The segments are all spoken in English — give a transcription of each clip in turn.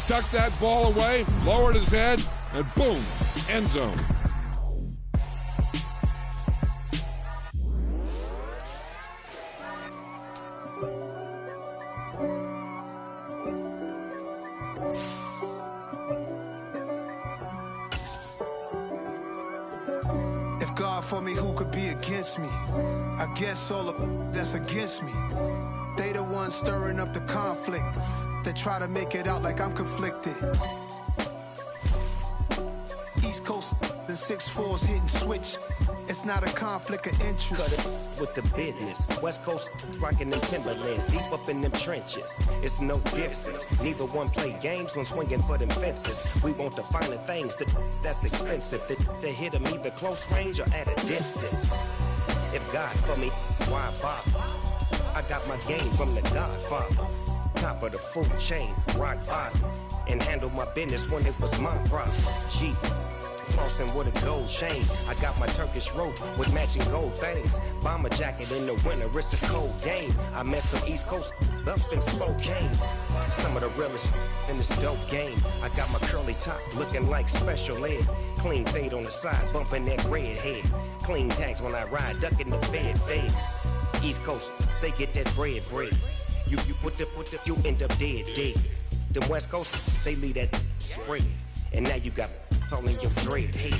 tucked that ball away, lowered his head, and boom, end zone. If God for me, who could be against me? I guess all of that's against me. They the ones stirring up the conflict. They try to make it out like I'm conflicted. East Coast and 6'4's hitting switch. It's not a conflict of interest. Cut it with the business. West Coast rocking them Timberlands, deep up in them trenches. It's no difference. Neither one play games when swinging for them fences. We want the finer things that's expensive. They hit them either close range or at a distance. If God for me, why bother? I got my game from the Godfather. Top of the food chain, rock bottom. And handle my business when it was my problem. G. Flossing with a gold chain. I got my Turkish rope with matching gold things. Bomber jacket in the winter, it's a cold game. I met some East Coast up in Spokane. Some of the realest in this dope game. I got my curly top looking like special ed. Clean fade on the side, bumping that red head. Clean tags when I ride, ducking the fades. East Coast, they get that bread. You put the, you end up dead. Them West Coast, they leave that spread. And now you got calling your dread head.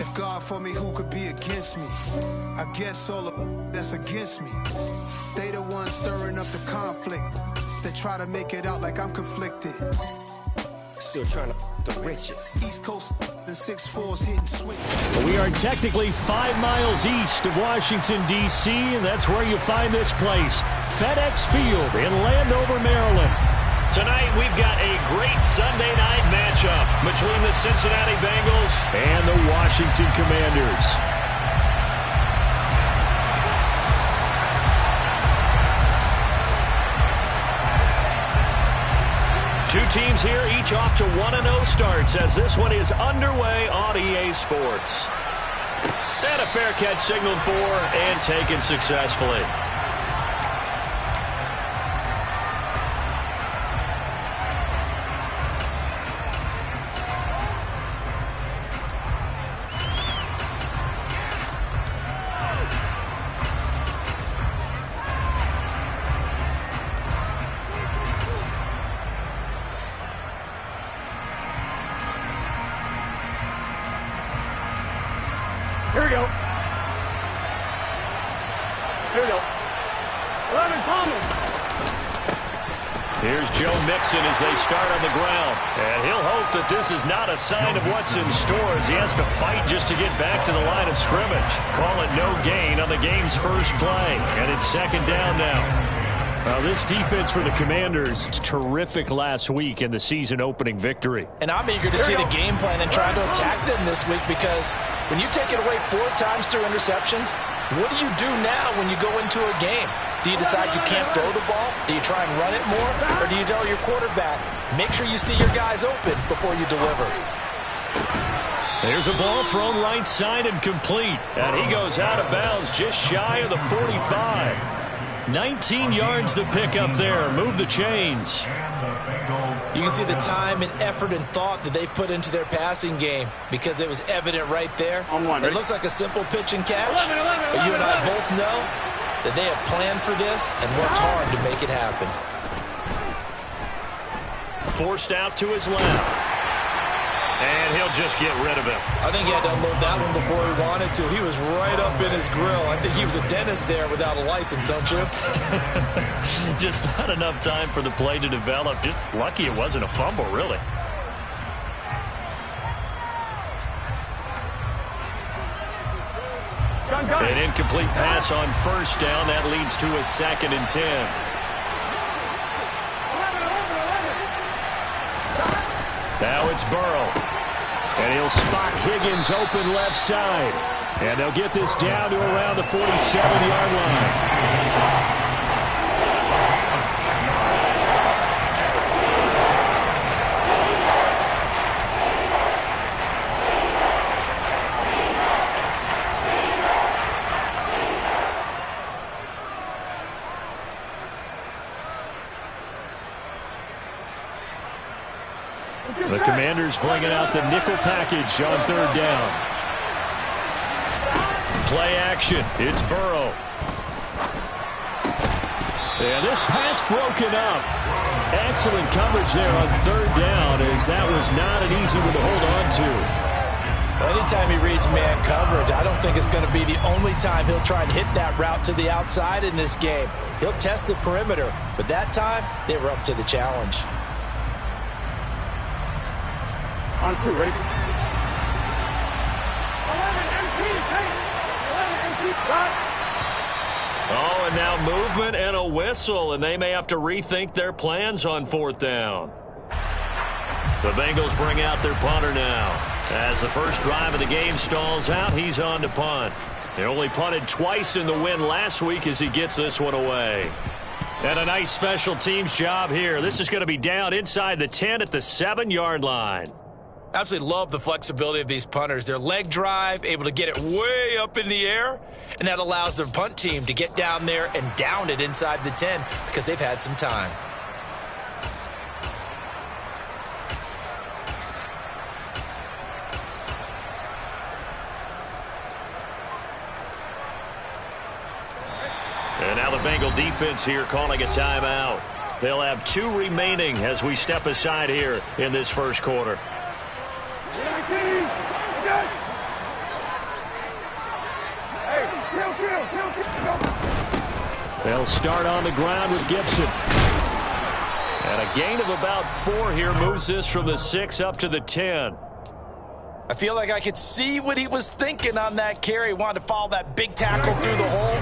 If God for me, who could be against me? I guess all of that's against me. They the ones stirring up the conflict. They try to make it out like I'm conflicted. Still trying to the riches. East Coast and 6'4's hitting switch. We are technically 5 miles east of Washington, D.C., and that's where you find this place, FedEx Field in Landover, Maryland. Tonight, we've got a great Sunday night matchup between the Cincinnati Bengals and the Washington Commanders. Two teams here, each off to 1-0 starts as this one is underway on EA Sports. And a fair catch signaled for and taken successfully. Here we go. 11 Thomas. Here's Joe Mixon as they start on the ground. And he'll hope that this is not a sign of what's in store as he has to fight just to get back to the line of scrimmage. Call it no gain on the game's first play. And it's second down now. Well, this defense for the Commanders is terrific last week in the season-opening victory. And I'm eager to see the game plan and try to attack them this week because when you take it away 4 times through interceptions, what do you do now when you go into a game? Do you decide you can't throw the ball? Do you try and run it more? Or do you tell your quarterback, make sure you see your guys open before you deliver? There's a ball thrown right side and complete. And he goes out of bounds just shy of the 45. 19 yards to pick up there. Move the chains. You can see the time and effort and thought that they've put into their passing game because it was evident right there. It looks like a simple pitch and catch, but you and I both know that they have planned for this and worked hard to make it happen. Forced out to his left. And he'll just get rid of it. I think he had to unload that one before he wanted to. He was right up in his grill. I think he was a dentist there without a license, don't you? Just not enough time for the play to develop. Just lucky it wasn't a fumble, really. An incomplete pass on first down. That leads to a 2nd and 10. Now it's Burrow. And he'll spot Higgins open left side. And they'll get this down to around the 47-yard line. The Commanders bringing out the nickel package on third down. Play action. It's Burrow. And this pass broken up. Excellent coverage there on third down, as that was not an easy one to hold on to. Anytime he reads man coverage, I don't think it's going to be the only time he'll try and hit that route to the outside in this game. He'll test the perimeter, but that time, they were up to the challenge. On two, ready? 11 MP, Oh, and now movement and a whistle, and they may have to rethink their plans on fourth down. The Bengals bring out their punter now. As the first drive of the game stalls out, he's on to punt. They only punted twice in the win last week as he gets this one away. And a nice special teams job here. This is going to be down inside the 10 at the 7-yard line. Absolutely love the flexibility of these punters. Their leg drive, able to get it way up in the air, and that allows their punt team to get down there and down it inside the 10 because they've had some time. And now the Bengal defense here calling a timeout. They'll have 2 remaining as we step aside here in this first quarter. They'll start on the ground with Gibson. And a gain of about 4 here moves this from the 6 up to the 10. I feel like I could see what he was thinking on that carry. Wanted to follow that big tackle through the hole.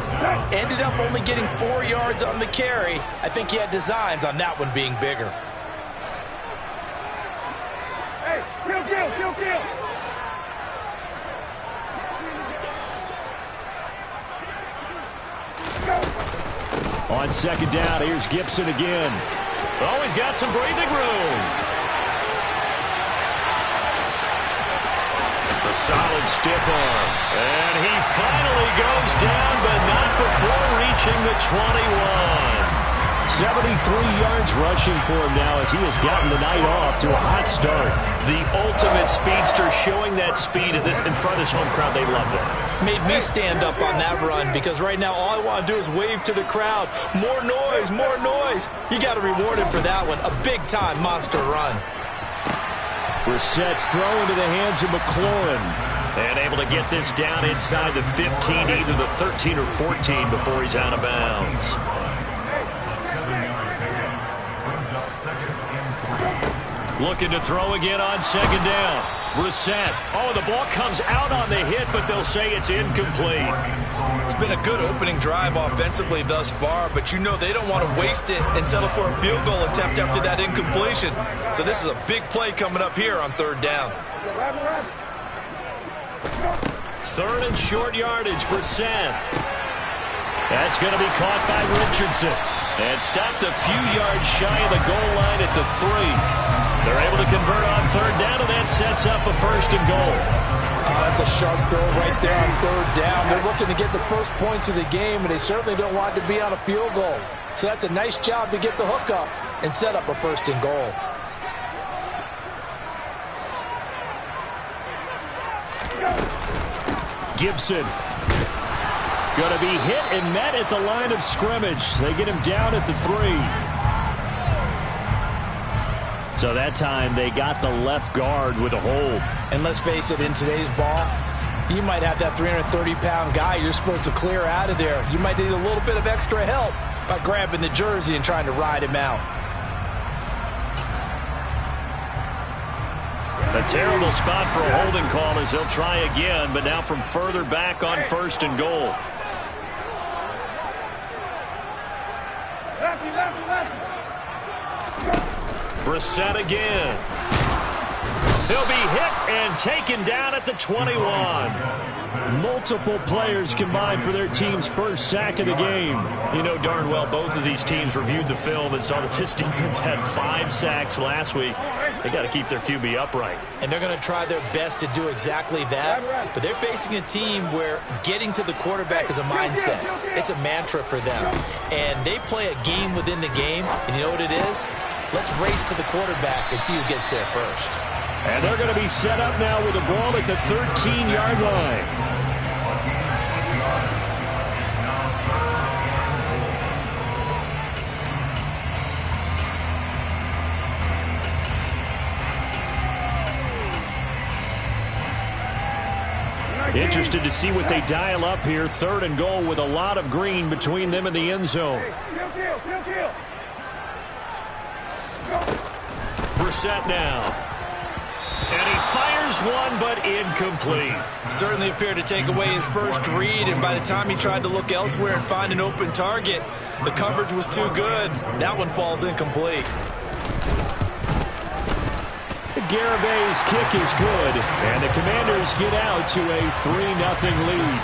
Ended up only getting 4 yards on the carry. I think he had designs on that one being bigger. Hey, kill. On second down, here's Gibson again. Oh, he's got some breathing room. A solid stiff arm. And he finally goes down, but not before reaching the 21. 73 yards rushing for him now as he has gotten the night off to a hot start. The ultimate speedster, showing that speed in front of this home crowd. They love it. Made me stand up on that run because right now all I want to do is wave to the crowd. More noise, more noise. You got to reward him for that one. A big-time monster run. Brissett's throw into the hands of McLaurin. And able to get this down inside the 15, either the 13 or 14 before he's out of bounds. Looking to throw again on second down. Brissett. Oh, the ball comes out on the hit, but they'll say it's incomplete. It's been a good opening drive offensively thus far, but you know they don't want to waste it and settle for a field goal attempt after that incompletion. So this is a big play coming up here on third down. Third and short yardage, Brissett. That's going to be caught by Richardson. And stopped a few yards shy of the goal line at the 3. They're able to convert on third down, and that sets up a first and goal. That's a sharp throw right there on third down. They're looking to get the first points of the game, and they certainly don't want to be on a field goal. So that's a nice job to get the hook up and set up a first and goal. Gibson. Going to be hit and met at the line of scrimmage. They get him down at the 3. So that time they got the left guard with a hold. And let's face it, in today's ball, you might have that 330-pound guy you're supposed to clear out of there. You might need a little bit of extra help by grabbing the jersey and trying to ride him out. A terrible spot for a holding call as they'll try again, but now from further back on first and goal. Brissett again. He'll be hit and taken down at the 21. Multiple players combined for their team's first sack of the game. You know darn well both of these teams reviewed the film and saw that this defense had 5 sacks last week. They got to keep their QB upright. And they're going to try their best to do exactly that. But they're facing a team where getting to the quarterback is a mindset. It's a mantra for them. And they play a game within the game. And you know what it is? let's race to the quarterback and see who gets there first. And they're going to be set up now with the ball at the 13-yard line. Interested to see what they dial up here. 3rd and goal with a lot of green between them and the end zone. Brissett now. And he fires one, but incomplete. Certainly appeared to take away his first read, and by the time he tried to look elsewhere and find an open target, the coverage was too good. That one falls incomplete. Garabay's kick is good, and the Commanders get out to a 3-0 lead.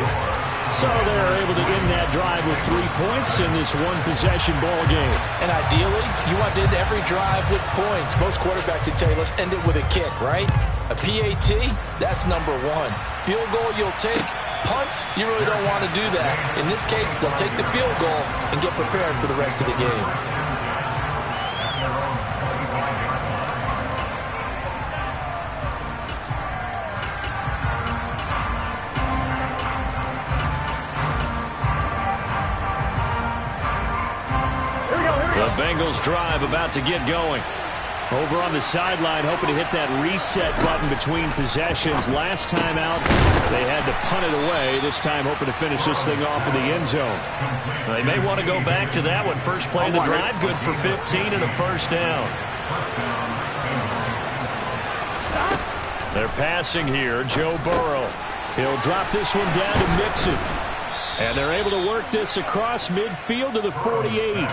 So they're able to end that drive with 3 points in this one-possession ball game. And ideally, you want to end every drive with points. Most quarterbacks would tell you, let's end it with a kick, right? A PAT, that's number 1. Field goal, you'll take. Punts, you really don't want to do that. In this case, they'll take the field goal and get prepared for the rest of the game. The Bengals drive about to get going. Over on the sideline, hoping to hit that reset button between possessions. Last time out, they had to punt it away. This time, hoping to finish this thing off in the end zone. They may want to go back to that one. First play of the drive, good for 15 and a first down. They're passing here. Joe Burrow. He'll drop this one down to Mixon. And they're able to work this across midfield to the 48.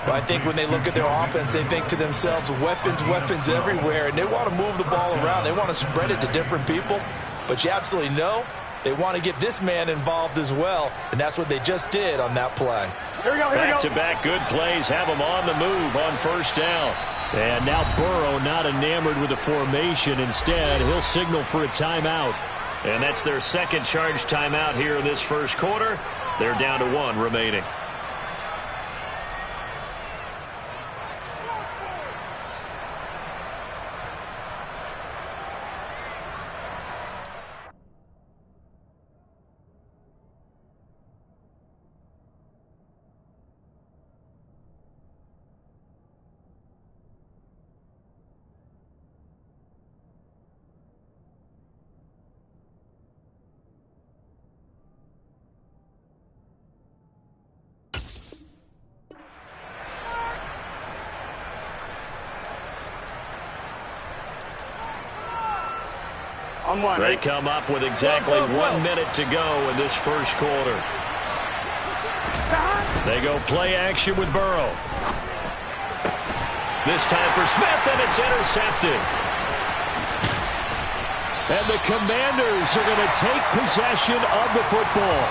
Well, I think when they look at their offense, they think to themselves, weapons, weapons everywhere, and they want to move the ball around. They want to spread it to different people, but you absolutely know they want to get this man involved as well, and that's what they just did on that play. Back-to-back good plays have them on the move on first down. And now Burrow not enamored with the formation. Instead, he'll signal for a timeout. And that's their second charge timeout here in this first quarter. They're down to 1 remaining. They come up with exactly 1 minute to go in this first quarter. They go play action with Burrow. This time for Smith, and it's intercepted. And the Commanders are going to take possession of the football.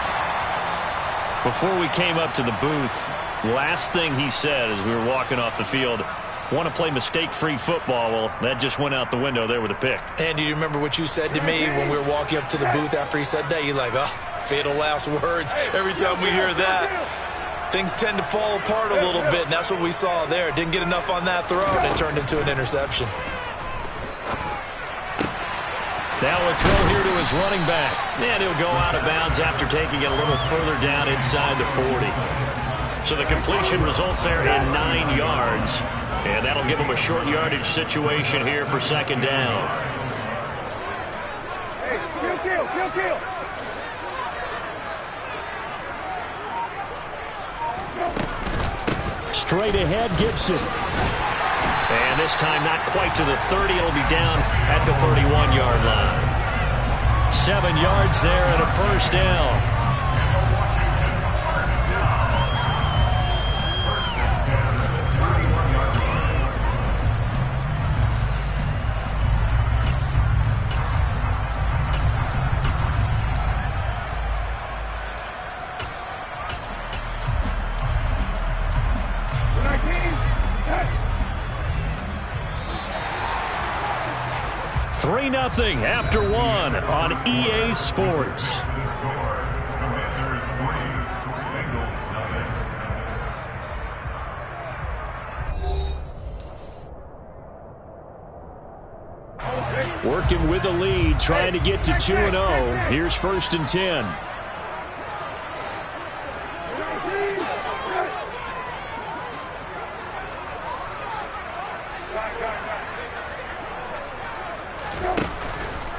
Before we came up to the booth, last thing he said as we were walking off the field, want to play mistake-free football. Well, that just went out the window there with a pick. And do you remember what you said to me when we were walking up to the booth after he said that? You're like, oh, fatal last words. Every time we hear that, things tend to fall apart a little bit, and that's what we saw there. Didn't get enough on that throw, and it turned into an interception. Now a throw here to his running back. And he'll go out of bounds after taking it a little further down inside the 40. So the completion results there in 9 yards. And that'll give him a short yardage situation here for second down. Hey, kill. Straight ahead, Gibson. And this time not quite to the 30. It'll be down at the 31-yard line. 7 yards there and a first down. Nothing after 1 on EA Sports. Working with the lead, trying to get to 2-0. Here's 1st and 10.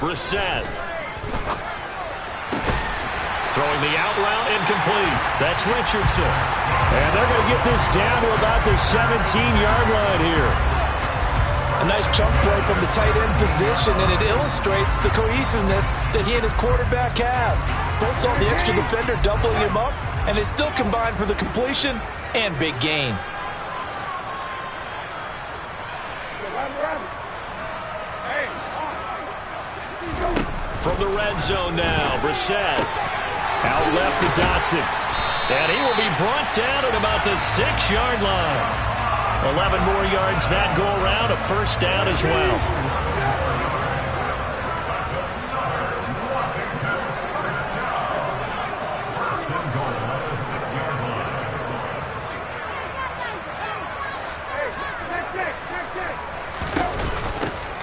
Brissett. Throwing the out route incomplete. That's Richardson. And they're going to get this down to about the 17-yard line here. A nice chunk play from the tight end position, and it illustrates the cohesiveness that he and his quarterback have. Both saw the extra defender doubling him up, and they still combined for the completion and big gain. From the red zone now, Brissett. Out left to Dotson. And he will be brought down at about the 6-yard line. 11 more yards that go around, a 1st down as well.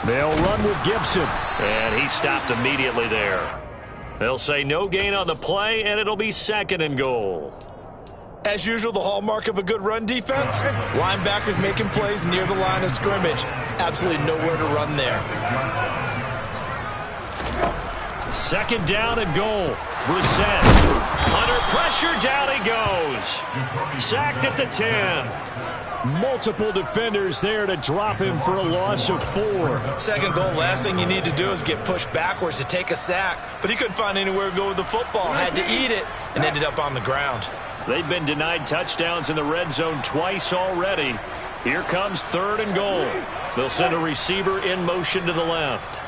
They'll run with Gibson. And he stopped immediately there. They'll say no gain on the play, and it'll be 2nd and goal. As usual, the hallmark of a good run defense, linebackers making plays near the line of scrimmage. Absolutely nowhere to run there. 2nd down and goal. Brissett. Under pressure, down he goes. Sacked at the 10. Multiple defenders there to drop him for a loss of 4. 2nd goal, last thing you need to do is get pushed backwards to take a sack. But he couldn't find anywhere to go with the football. Had to eat it and ended up on the ground. They've been denied touchdowns in the red zone twice already. Here comes 3rd and goal. They'll send a receiver in motion to the left.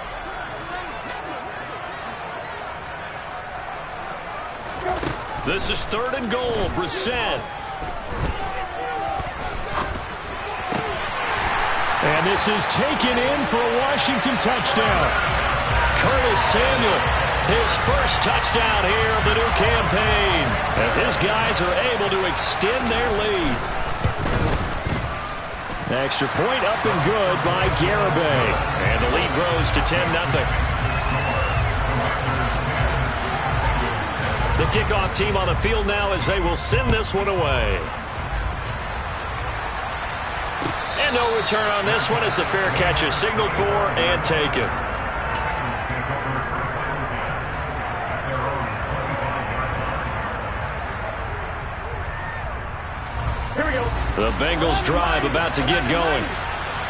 This is 3rd and goal. Brissett. And this is taken in for a Washington touchdown. Curtis Samuel, his first touchdown here of the new campaign, as his guys are able to extend their lead. Extra point up and good by Garibay. And the lead grows to 10-0. The kickoff team on the field now as they will send this one away. And no return on this one as the fair catch is signaled for and taken. Here we go. The Bengals drive about to get going.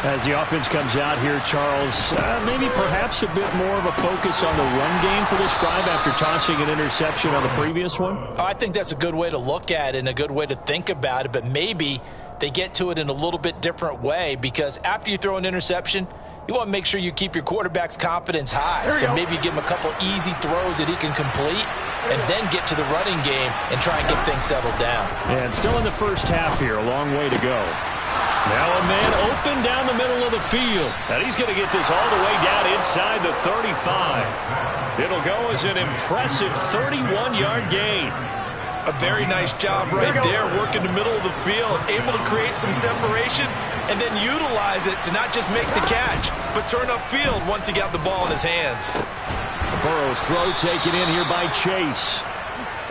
As the offense comes out here, Charles, maybe perhaps a bit more of a focus on the run game for this drive after tossing an interception on the previous one? I think that's a good way to look at it and a good way to think about it, but maybe they get to it in a little bit different way, because after you throw an interception, you want to make sure you keep your quarterback's confidence high. So maybe you give him a couple easy throws that he can complete and then get to the running game and try and get things settled down. And still in the first half here, a long way to go. Now a man open down the middle of the field. And he's going to get this all the way down inside the 35. It'll go as an impressive 31-yard gain. A very nice job right there, working the middle of the field, able to create some separation and then utilize it to not just make the catch, but turn upfield once he got the ball in his hands. Burrow's throw taken in here by Chase.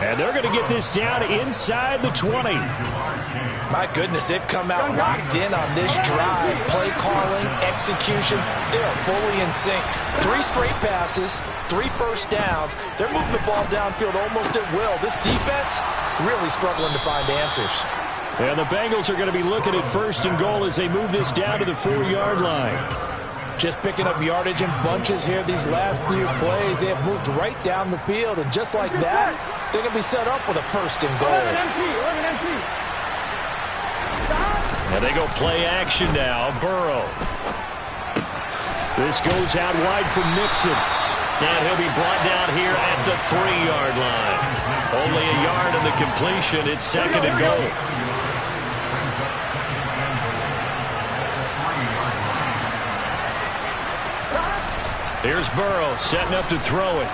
And they're going to get this down inside the 20. My goodness, they've come out locked in on this drive. Play calling, execution, they are fully in sync. 3 straight passes, 3 first downs. They're moving the ball downfield almost at will. This defense really struggling to find answers. And the Bengals are going to be looking at 1st and goal as they move this down to the 4-yard line. Just picking up yardage in bunches here these last few plays. They have moved right down the field, and just like that, they're going to be set up with a 1st and goal. And they go play action now. Burrow. This goes out wide for Mixon. And he'll be brought down here at the 3-yard line. Only a yard in the completion. It's 2nd and goal. Here's Burrow setting up to throw it.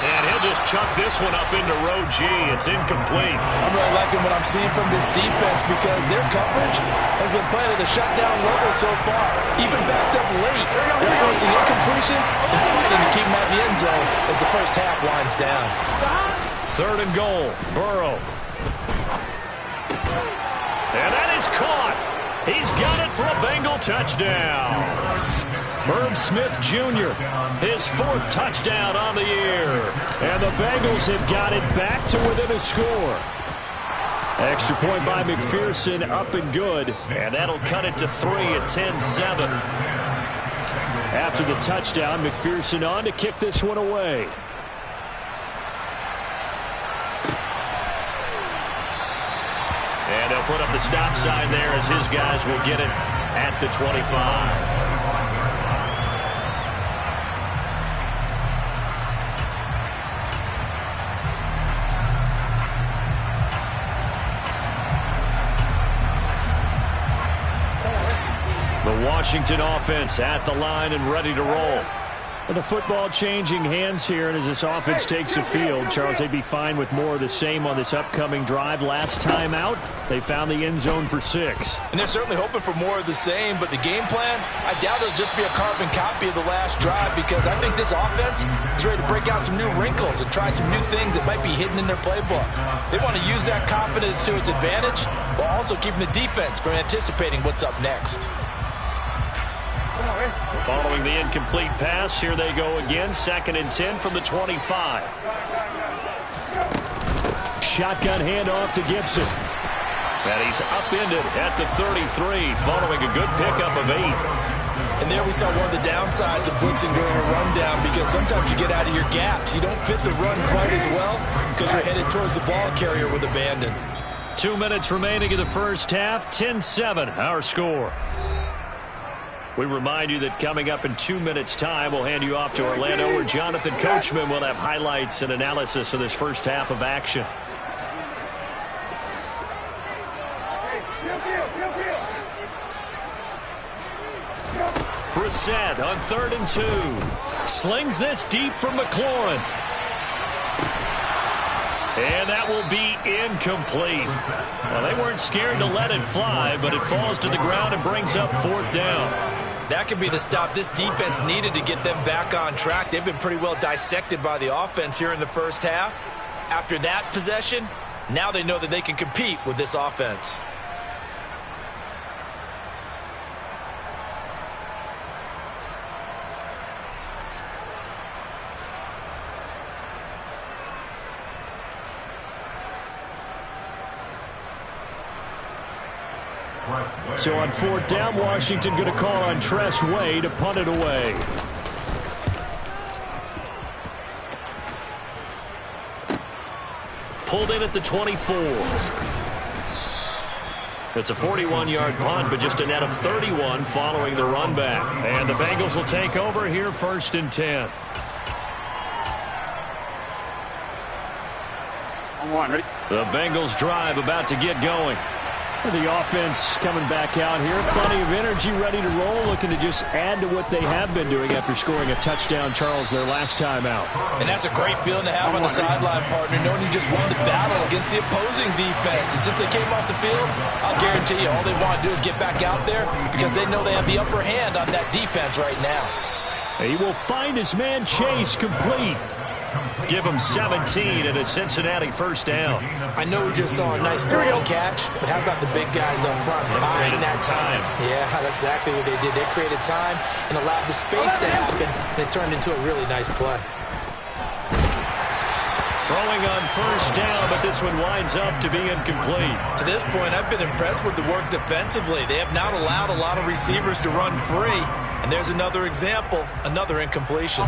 And he'll they'll just chuck this one up into row G. It's incomplete. I'm really liking what I'm seeing from this defense because their coverage has been playing at a shutdown level so far. Even backed up late, they're forcing incompletions and fighting to keep them out of the end zone as the first half winds down. 3rd and goal. Burrow. And that is caught. He's got it for a Bengal touchdown. Herb Smith Jr., his 4th touchdown on the year. And the Bengals have got it back to within a score. Extra point by McPherson, up and good. And that'll cut it to 3 at 10-7. After the touchdown, McPherson on to kick this one away. And they'll put up the stop sign there as his guys will get it at the 25. The Washington offense at the line and ready to roll. The football changing hands here, and as this offense takes the field, Charles, they'd be fine with more of the same on this upcoming drive. Last time out, they found the end zone for 6. And they're certainly hoping for more of the same, but the game plan, I doubt it'll just be a carbon copy of the last drive because I think this offense is ready to break out some new wrinkles and try some new things that might be hidden in their playbook. They want to use that confidence to its advantage while also keeping the defense from anticipating what's up next. Following the incomplete pass, here they go again. 2nd and 10 from the 25. Shotgun handoff to Gibson. And he's upended at the 33 following a good pickup of 8. And there we saw one of the downsides of blitzing during a rundown because sometimes you get out of your gaps. You don't fit the run quite as well because you're headed towards the ball carrier with abandon. 2 minutes remaining in the first half. 10-7 our score. We remind you that coming up in 2 minutes' time, we'll hand you off to Orlando, where Jonathan Coachman will have highlights and analysis of this first half of action. Brissett on 3rd and 2. Slings this deep from McLaurin. And that will be incomplete. Well, they weren't scared to let it fly, but it falls to the ground and brings up 4th down. That could be the stop this defense needed to get them back on track. They've been pretty well dissected by the offense here in the first half. After that possession, now they know that they can compete with this offense. So on 4th down, Washington going to call on Tress Way to punt it away. Pulled in at the 24. It's a 41-yard punt, but just a net of 31 following the run back. And the Bengals will take over here 1st and 10. The Bengals drive about to get going. The offense coming back out here. Plenty of energy, ready to roll, looking to just add to what they have been doing after scoring a touchdown, Charles, their last time out. And that's a great feeling to have on the sideline, partner, knowing you just won the battle against the opposing defense. And since they came off the field, I'll guarantee you all they want to do is get back out there because they know they have the upper hand on that defense right now. He will find his man Chase complete. Give him 17 and a Cincinnati 1st down. I know we just saw a nice throw and catch, but how about the big guys up front buying that time? Yeah, that's exactly what they did. They created time and allowed the space to happen, and it turned into a really nice play. Throwing on 1st down, but this one winds up to be incomplete. To this point, I've been impressed with the work defensively. They have not allowed a lot of receivers to run free. And there's another example, another incompletion.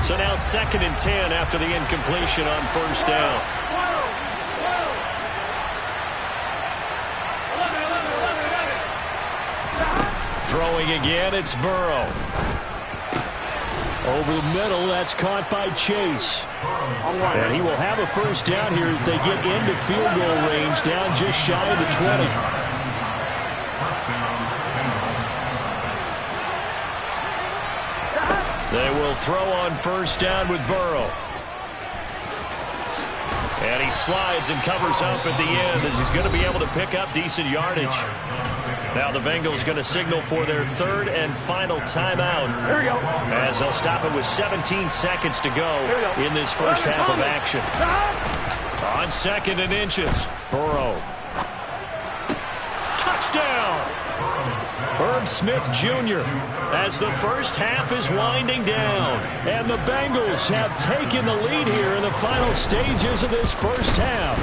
So now 2nd and 10 after the incompletion on 1st down. Throwing again, it's Burrow. Over the middle, that's caught by Chase. And he will have a 1st down here as they get into field goal range, down just shy of the 20. They will throw on 1st down with Burrow. And he slides and covers up at the end as he's going to be able to pick up decent yardage. Now the Bengals going to signal for their third and final timeout. Here we go. As they'll stop it with 17 seconds to go in this first half of action. On 2nd and inches. Burrow. Touchdown! Herb Smith Jr. as the first half is winding down. And the Bengals have taken the lead here in the final stages of this first half.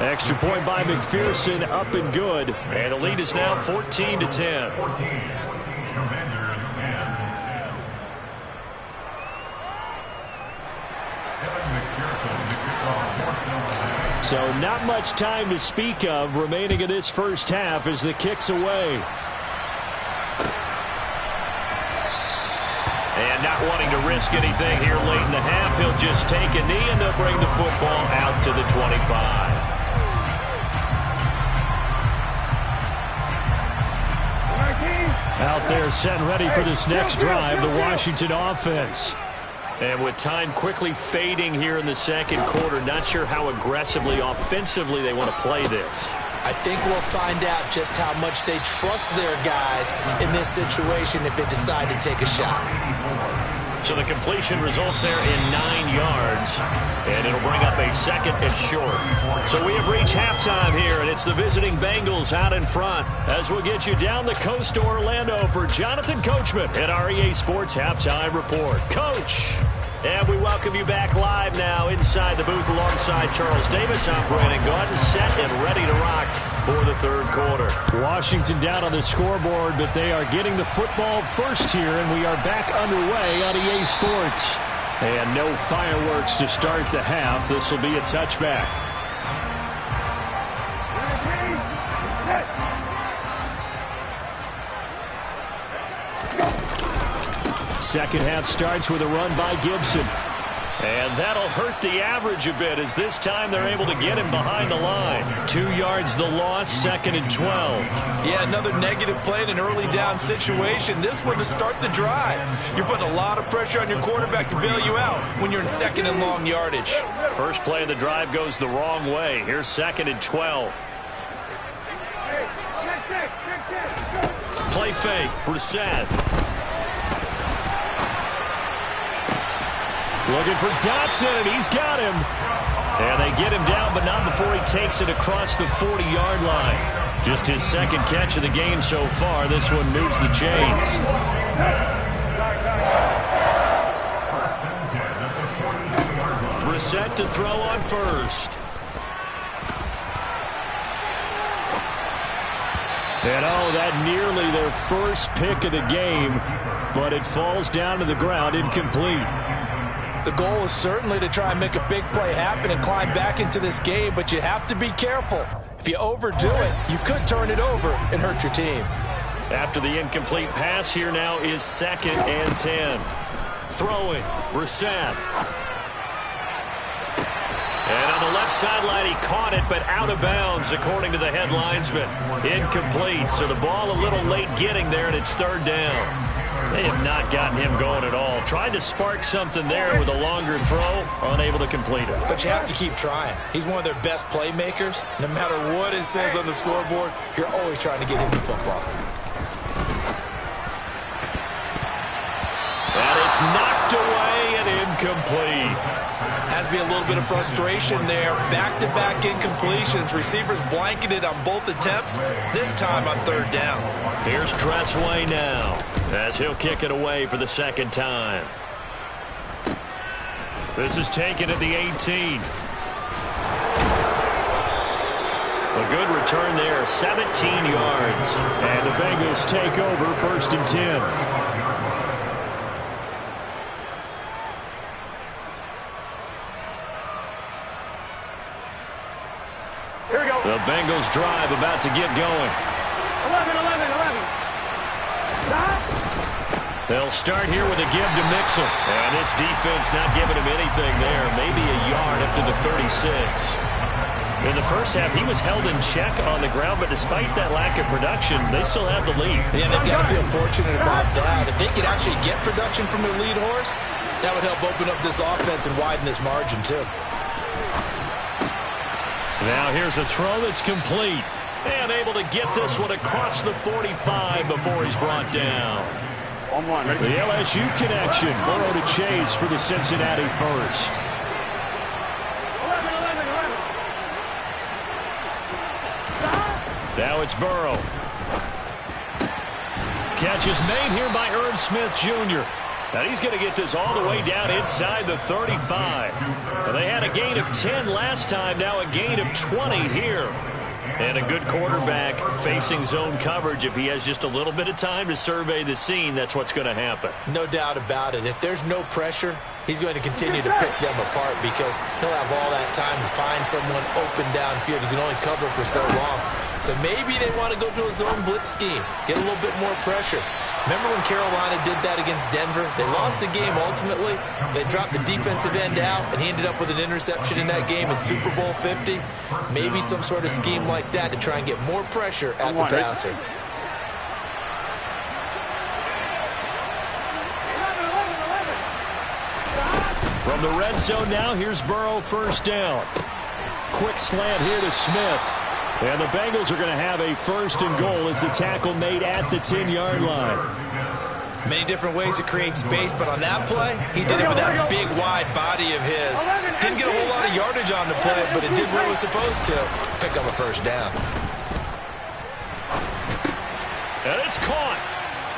Extra point by McPherson, up and good. And the lead is now 14-10. So not much time to speak of remaining in this first half as the kick's away. And not wanting to risk anything here late in the half, he'll just take a knee and they'll bring the football out to the 25. Out there set and ready for this next drive, the Washington offense. And with time quickly fading here in the second quarter, not sure how aggressively, offensively they want to play this. I think we'll find out just how much they trust their guys in this situation if they decide to take a shot. So the completion results there in 9 yards, and it'll bring up a 2nd and short. So we have reached halftime here, and it's the visiting Bengals out in front as we'll get you down the coast to Orlando for Jonathan Coachman at our EA Sports Halftime Report. Coach! And we welcome you back live now inside the booth alongside Charles Davis. I'm Brandon Gaudin, set and ready to rock for the third quarter. Washington down on the scoreboard, but they are getting the football first here, and we are back underway on EA Sports. And no fireworks to start the half. This will be a touchback. Second half starts with a run by Gibson. And that'll hurt the average a bit as this time they're able to get him behind the line. 2 yards the loss, 2nd and 12. Yeah, another negative play in an early down situation. This one to start the drive. You're putting a lot of pressure on your quarterback to bail you out when you're in 2nd and long yardage. First play of the drive goes the wrong way. Here's 2nd and 12. Play fake, Brissett. Looking for Dotson, and he's got him. And they get him down, but not before he takes it across the 40-yard line. Just his 2nd catch of the game so far. This one moves the chains. Brissett to throw on first. And that nearly their first pick of the game, but it falls down to the ground incomplete. The goal is certainly to try and make a big play happen and climb back into this game, but you have to be careful. If you overdo it, you could turn it over and hurt your team. After the incomplete pass, here now is 2nd and 10. Throwing, Brissett. And on the left sideline, he caught it, but out of bounds, according to the head linesman. Incomplete, so the ball a little late getting there, and it's 3rd down. They have not gotten him going at all. Tried to spark something there with a longer throw, unable to complete it. But you have to keep trying. He's one of their best playmakers. No matter what it says on the scoreboard, you're always trying to get him the football. And it's knocked away and incomplete. Has to be a little bit of frustration there. Back-to-back incompletions. Receivers blanketed on both attempts, this time on 3rd down. Here's Tressway now, as he'll kick it away for the 2nd time. This is taken at the 18. A good return there, 17 yards. And the Bengals take over 1st and 10. Here we go. The Bengals drive about to get going. 11. Stop. They'll start here with a give to Mixon. And this defense not giving him anything there. Maybe a yard up to the 36. In the first half, he was held in check on the ground, but despite that lack of production, they still have the lead. Yeah, they've got to feel fortunate about that. If they could actually get production from their lead horse, that would help open up this offense and widen this margin, too. Now here's a throw that's complete. And able to get this one across the 45 before he's brought down. The LSU connection. Burrow to Chase for the Cincinnati first. Now it's Burrow. Catch is made here by Irv Smith Jr. Now he's going to get this all the way down inside the 35. Now they had a gain of 10 last time, now a gain of 20 here. And a good quarterback facing zone coverage. If he has just a little bit of time to survey the scene, that's what's going to happen. No doubt about it. If there's no pressure, he's going to continue to pick them apart because he'll have all that time to find someone open downfield. He can only cover for so long. So maybe they want to go to a zone blitz scheme, get a little bit more pressure. Remember when Carolina did that against Denver? They lost the game ultimately. They dropped the defensive end out, and he ended up with an interception in that game in Super Bowl 50. Maybe some sort of scheme like that to try and get more pressure at the passer. From the red zone now, here's Burrow first down. Quick slant here to Smith. And the Bengals are going to have a first and goal as the tackle made at the 10-yard line. Many different ways to create space, but on that play, he did it with that big, wide body of his. Didn't get a whole lot of yardage on the play, but it did what it was supposed to. Pick up a first down. And it's caught.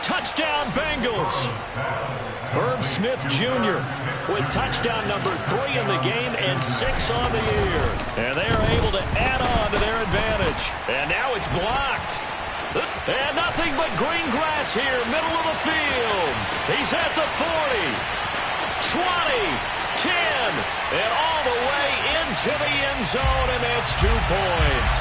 Touchdown, Bengals. Irv Smith Jr. with touchdown number 3 in the game and 6 on the year. And they are able to add on to their advantage. And now it's blocked. And nothing but green grass here, middle of the field. He's at the 40, 20, 10, and all the way into the end zone, and that's 2 points.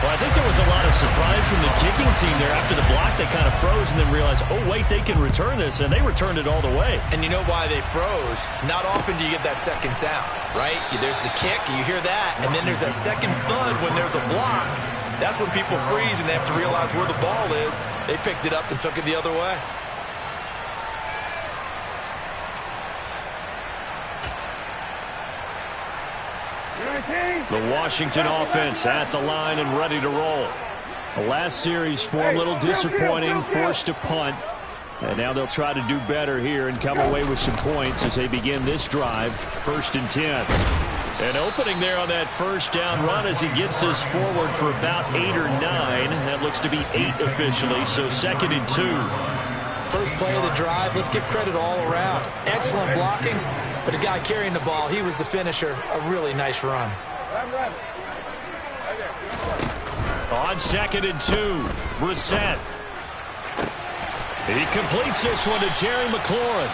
Well, I think there was a lot of surprise from the kicking team there. After the block, they kind of froze and then realized, oh, wait, they can return this, and they returned it all the way. And you know why they froze? Not often do you get that second sound, right? There's the kick, you hear that, and then there's that second thud when there's a block. That's when people freeze and they have to realize where the ball is. They picked it up and took it the other way. The Washington offense at the line and ready to roll. The last series for a little disappointing, forced to punt. And now they'll try to do better here and come away with some points as they begin this drive, 1st and 10. An opening there on that first down run as he gets this forward for about 8 or 9. That looks to be 8 officially, so 2nd and 2. First play of the drive, let's give credit all around. Excellent blocking, but the guy carrying the ball, he was the finisher. A really nice run. On 2nd and 2, Brissett. He completes this one to Terry McLaurin.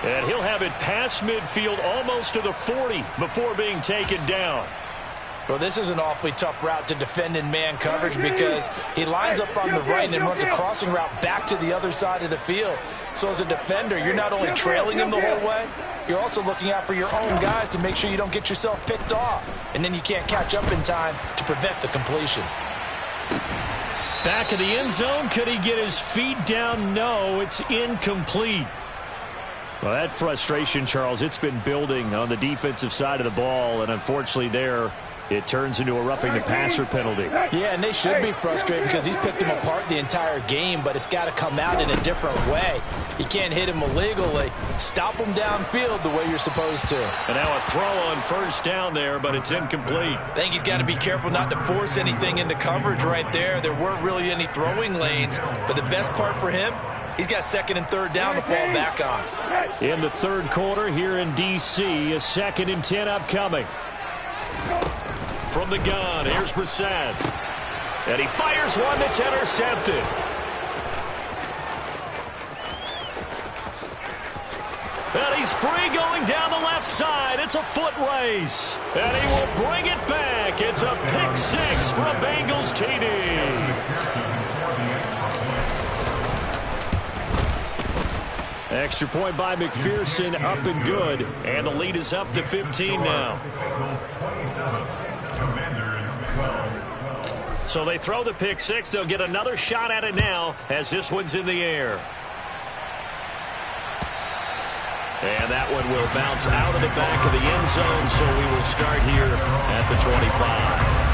And he'll have it past midfield almost to the 40 before being taken down. Well, this is an awfully tough route to defend in man coverage because he lines up on the right and then runs a crossing route back to the other side of the field. So as a defender, you're not only trailing him the whole way, you're also looking out for your own guys to make sure you don't get yourself picked off. And then you can't catch up in time to prevent the completion. Back of the end zone, could he get his feet down? No, it's incomplete. Well, that frustration, Charles, it's been building on the defensive side of the ball, and unfortunately there, it turns into a roughing the passer penalty. Yeah, and they should be frustrated because he's picked them apart the entire game, but it's got to come out in a different way. You can't hit him illegally. Stop him downfield the way you're supposed to. And now a throw on first down there, but it's incomplete. I think he's got to be careful not to force anything into coverage right there. There weren't really any throwing lanes, but the best part for him, he's got 2nd and 3rd down to fall back on. In the 3rd quarter here in D.C., a 2nd and 10 upcoming. From the gun, here's Brissett. And he fires one that's intercepted. And he's free going down the left side. It's a foot race. And he will bring it back. It's a pick 6 for a Bengals TD. Extra point by McPherson, up and good. And the lead is up to 15 now. So they throw the pick 6. They'll get another shot at it now as this one's in the air. And that one will bounce out of the back of the end zone, so we will start here at the 25.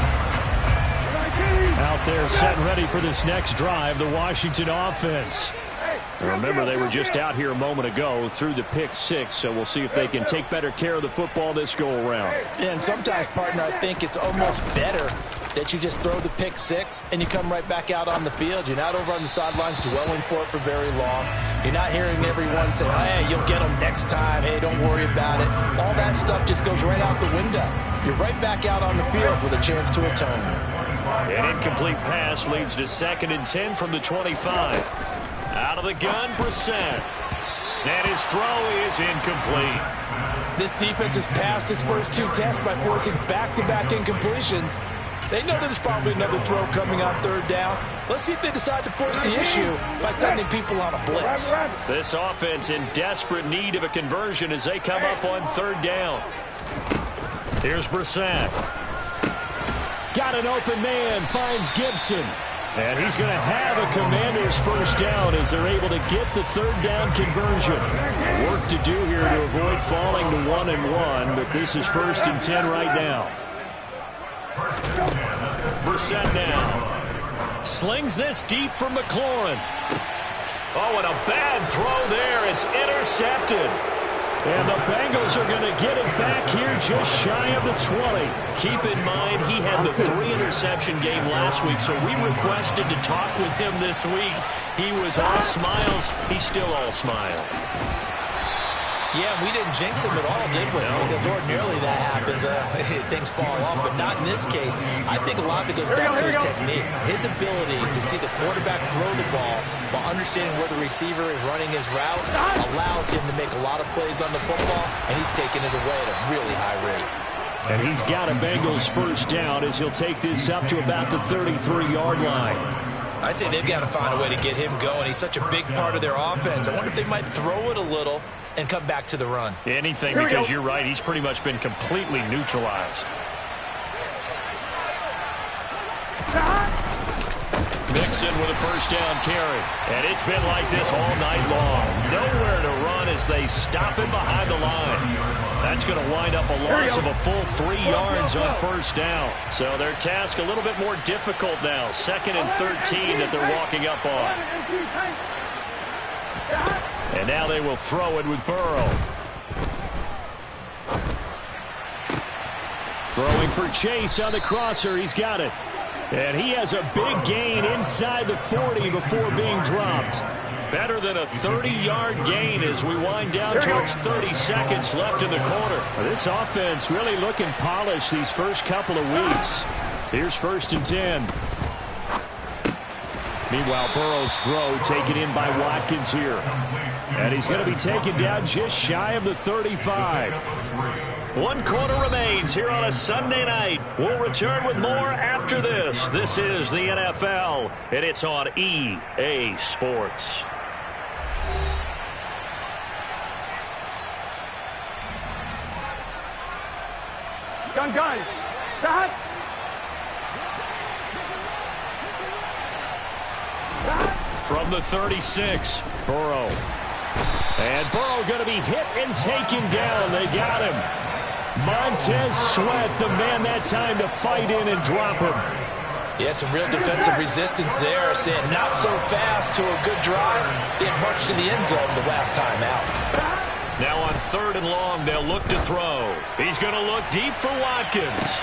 Out there set and ready for this next drive, the Washington offense. Remember, they were just out here a moment ago through the pick six, so we'll see if they can take better care of the football this go-around. And sometimes, partner, I think it's almost better that you just throw the pick six and you come right back out on the field. You're not over on the sidelines dwelling for it for very long. You're not hearing everyone say, hey, you'll get them next time. Hey, don't worry about it. All that stuff just goes right out the window. You're right back out on the field with a chance to atone. An incomplete pass leads to 2nd and 10 from the 25. Out of the gun, Brissett. And his throw is incomplete. This defense has passed its first 2 tests by forcing back-to-back incompletions. They know there's probably another throw coming on 3rd down. Let's see if they decide to force the issue by sending people on a blitz. This offense in desperate need of a conversion as they come up on 3rd down. Here's Brissett. Got an open man, finds Gibson. And he's going to have a Commanders first down as they're able to get the 3rd down conversion. Work to do here to avoid falling to 1-1, but this is 1st and 10 right now. Brissett now. Slings this deep from McLaurin. Oh, and a bad throw there. It's intercepted. And the Bengals are going to get it back here just shy of the 20. Keep in mind, he had the 3-interception game last week, so we requested to talk with him this week. He was all smiles. He's still all smile. Yeah, we didn't jinx him at all, did we? No. Because ordinarily that happens. Things fall off, but not in this case. I think a lot of it goes back to his technique. His ability to see the quarterback throw the ball while understanding where the receiver is running his route allows him to make a lot of plays on the football, and he's taking it away at a really high rate. And he's got a Bengals first down as he'll take this up to about the 33-yard line. I'd say they've got to find a way to get him going. He's such a big part of their offense. I wonder if they might throw it a little and come back to the run. Anything, because you're right. He's pretty much been completely neutralized. Mixon with a first down carry. And it's been like this all night long. Nowhere to run as they stop him behind the line. That's going to wind up a loss of a full 3 yards on first down. So their task a little bit more difficult now. 2nd and 13 that they're walking up on. And now they will throw it with Burrow. Throwing for Chase on the crosser. He's got it. And he has a big gain inside the 40 before being dropped. Better than a 30-yard gain as we wind down towards 30 seconds left in the quarter. This offense really looking polished these first couple of weeks. Here's 1st and 10. Meanwhile, Burrow's throw taken in by Watkins here. And he's going to be taken down just shy of the 35. 1 quarter remains here on a Sunday night. We'll return with more after this. This is the NFL, and it's on EA Sports. Gun. Stop. From the 36, Burrow. And Burrow going to be hit and taken down. They got him. Montez Sweat, the man that time to fight in and drop him. Yeah, some real defensive resistance there. Saying not so fast to a good drive. It marched to the end zone the last time out. Now on 3rd and long, they'll look to throw. He's going to look deep for Watkins.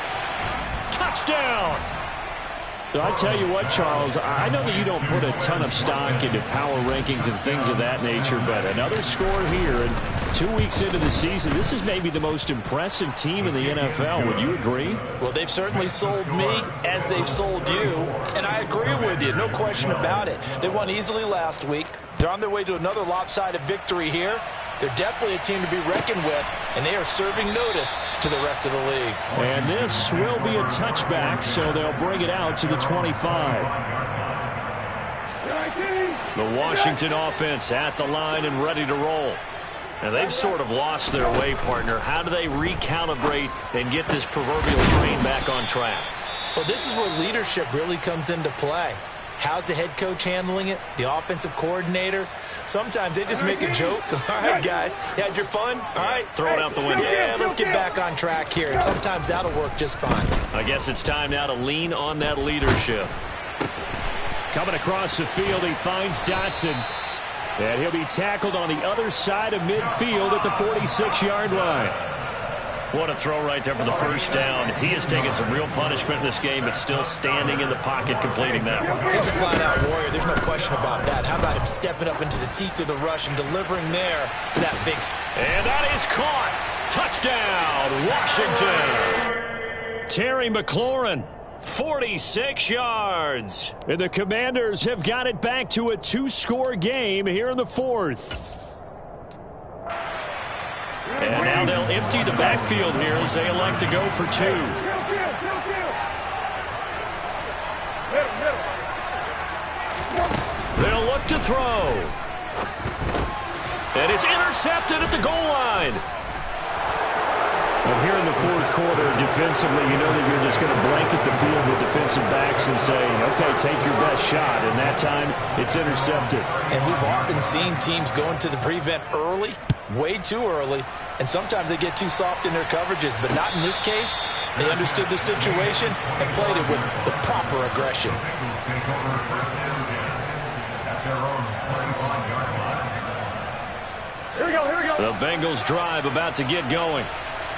Touchdown! I tell you what, Charles, I know that you don't put a ton of stock into power rankings and things of that nature, but another score here, and 2 weeks into the season, this is maybe the most impressive team in the NFL. Would you agree? Well, they've certainly sold me as they've sold you, and I agree with you, no question about it. They won easily last week. They're on their way to another lopsided victory here. They're definitely a team to be reckoned with, and they are serving notice to the rest of the league. And this will be a touchback, so they'll bring it out to the 25. The Washington offense at the line and ready to roll. Now, they've sort of lost their way, partner. How do they recalibrate and get this proverbial train back on track? Well, this is where leadership really comes into play. How's the head coach handling it? The offensive coordinator? Sometimes they just make a joke. All right, guys, you had your fun? All right. Throw it out the window. Yeah, let's get back on track here. And sometimes that'll work just fine. I guess it's time now to lean on that leadership. Coming across the field, he finds Dotson. And he'll be tackled on the other side of midfield at the 46-yard line. What a throw right there for the first down. He has taken some real punishment in this game, but still standing in the pocket completing that one. He's a flat-out warrior. There's no question about that. How about him stepping up into the teeth of the rush and delivering there for that big... And that is caught. Touchdown, Washington. Terry McLaurin. 46 yards. And the Commanders have got it back to a 2-score game here in the fourth. And now they'll empty the backfield here as they elect to go for 2. They'll look to throw. And it's intercepted at the goal line. And here in the fourth quarter, defensively, you know that you're just going to blanket the field with defensive backs and say, okay, take your best shot. And that time, it's intercepted. And we've often seen teams go into the prevent early, way too early, and sometimes they get too soft in their coverages. But not in this case. They understood the situation and played it with the proper aggression. Here we go, here we go. The Bengals drive about to get going.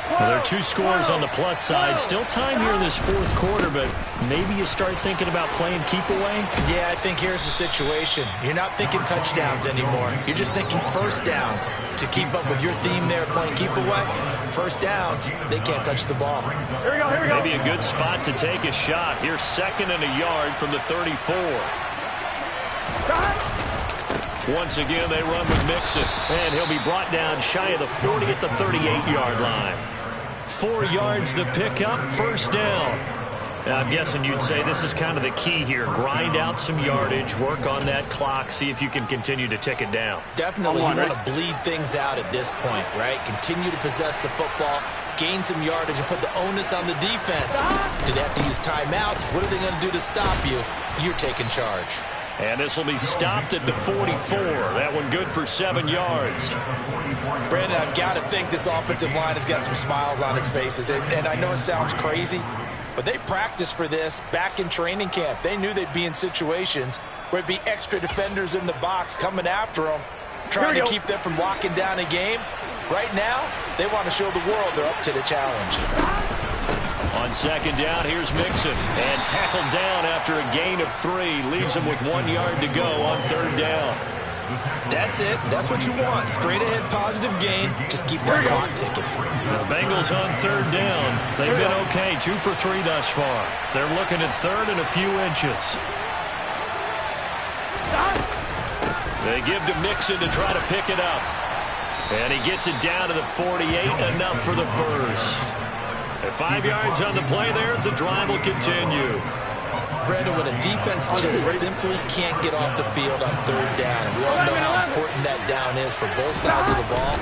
Well, there are 2 scores on the plus side. Still time here in this fourth quarter, but maybe you start thinking about playing keep away? Yeah, I think here's the situation. You're not thinking touchdowns anymore. You're just thinking first downs. To keep up with your theme there, playing keep away, first downs, they can't touch the ball. Here we go, here we go. Maybe a good spot to take a shot. Here's 2nd and a yard from the 34. Once again, they run with Mixon. And he'll be brought down shy of the 40 at the 38-yard line. 4 yards the pickup, first down. Now, I'm guessing you'd say this is kind of the key here. Grind out some yardage, work on that clock, see if you can continue to tick it down. Definitely, you want to bleed things out at this point, right? Continue to possess the football, gain some yardage, and put the onus on the defense. Do they have to use timeouts? What are they going to do to stop you? You're taking charge. And this will be stopped at the 44. That one good for 7 yards. Brandon, I've got to think this offensive line has got some smiles on its faces. And I know it sounds crazy, but they practiced for this back in training camp. They knew they'd be in situations where it'd be extra defenders in the box coming after them, trying to keep them from locking down a game. Right now, they want to show the world they're up to the challenge. On 2nd down, here's Mixon. And tackled down after a gain of 3. Leaves him with 1 yard to go on 3rd down. That's it. That's what you want. Straight ahead positive gain. Just keep that clock ticking. The Bengals on 3rd down. They've been okay. 2 for 3 thus far. They're looking at 3rd and a few inches. They give to Mixon to try to pick it up. And he gets it down to the 48. Enough for the first. At 5 yards on the play there, the drive will continue. Brandon, when a defense just simply can't get off the field on 3rd down, and we all know how important that down is for both sides of the ball,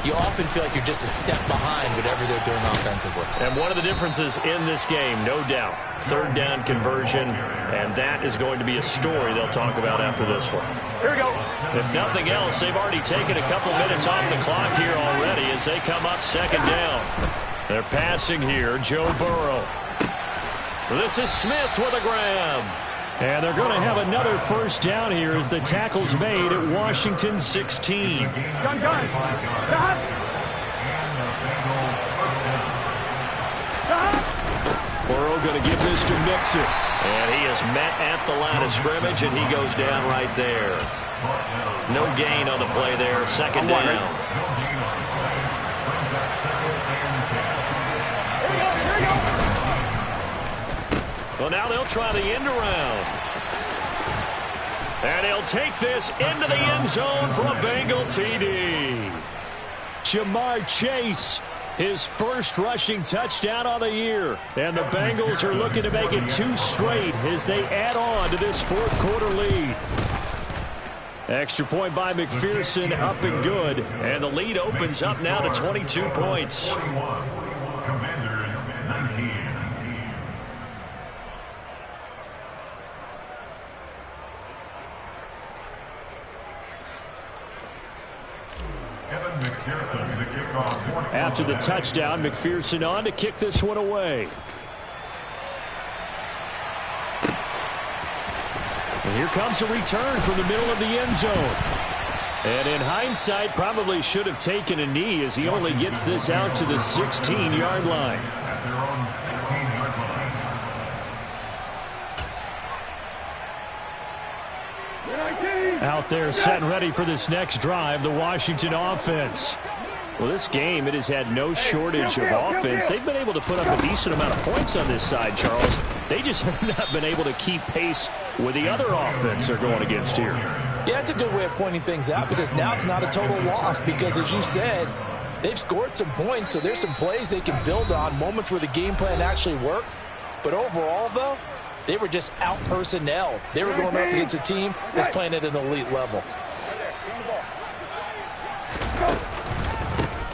you often feel like you're just a step behind whatever they're doing offensively. And one of the differences in this game, no doubt, 3rd down conversion, and that is going to be a story they'll talk about after this one. Here we go. If nothing else, they've already taken a couple minutes off the clock here already as they come up 2nd down. They're passing here, Joe Burrow. This is Smith with a grab. And they're going to have another first down here as the tackle's made at Washington 16. Gun. Burrow going to give this to Mixon. And he is met at the line of scrimmage, and he goes down right there. No gain on the play there, 2nd down. Well, now they'll try the end around. And he'll take this into the end zone for a Bengal TD. Jamar Chase, his first rushing touchdown of the year. And the Bengals are looking to make it 2 straight as they add on to this fourth quarter lead. Extra point by McPherson, up and good. And the lead opens up now to 22 points. Commanders 19. After the touchdown, McPherson on to kick this one away. And here comes a return from the middle of the end zone. And in hindsight, probably should have taken a knee as he only gets this out to the 16-yard line. Out there set and ready for this next drive, the Washington offense. Well, this game, it has had no shortage of offense. They've been able to put up a decent amount of points on this side, Charles. They just have not been able to keep pace with the other offense they're going against here. Yeah, it's a good way of pointing things out because now it's not a total loss because, as you said, they've scored some points, so there's some plays they can build on, moments where the game plan actually worked. But overall, though, they were just out-personnel. They were going up against a team that's playing at an elite level.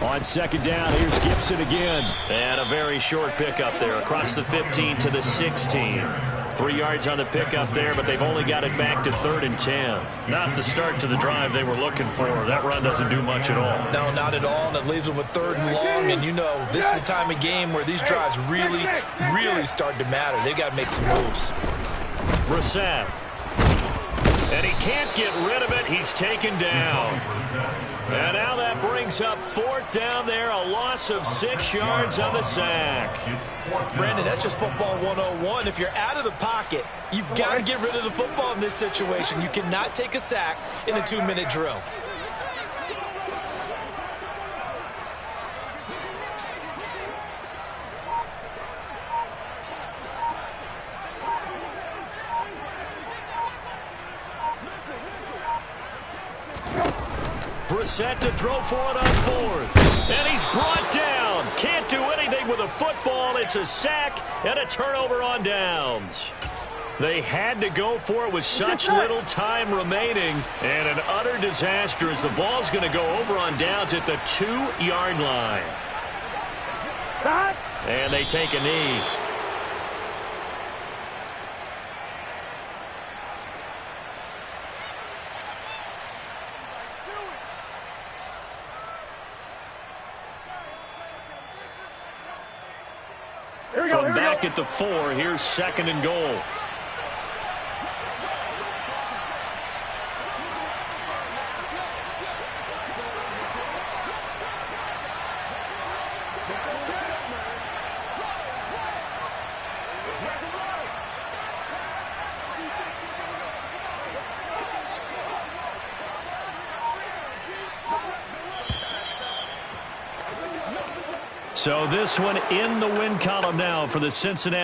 On second down, here's Gibson again. And a very short pickup there across the 15 to the 16. 3 yards on the pickup there, but they've only got it back to 3rd and 10. Not the start to the drive they were looking for. That run doesn't do much at all. No, not at all, and it leaves them with 3rd and long. And you know, this is the time of game where these drives really start to matter. They've got to make some moves. Brissett. And he can't get rid of it. He's taken down. And now that brings up 4th down there, a loss of 6 yards on the sack. Brandon, that's just football 101. If you're out of the pocket, you've got to get rid of the football in this situation. You cannot take a sack in a 2-minute drill. Brissett to throw for it on 4th. And he's brought down. Can't do anything with a football. It's a sack and a turnover on downs. They had to go for it with such little time remaining. And an utter disaster as the ball's going to go over on downs at the 2-yard line. And they take a knee. From back at the 4, here's 2nd and goal. So this one in the win column now for the Cincinnati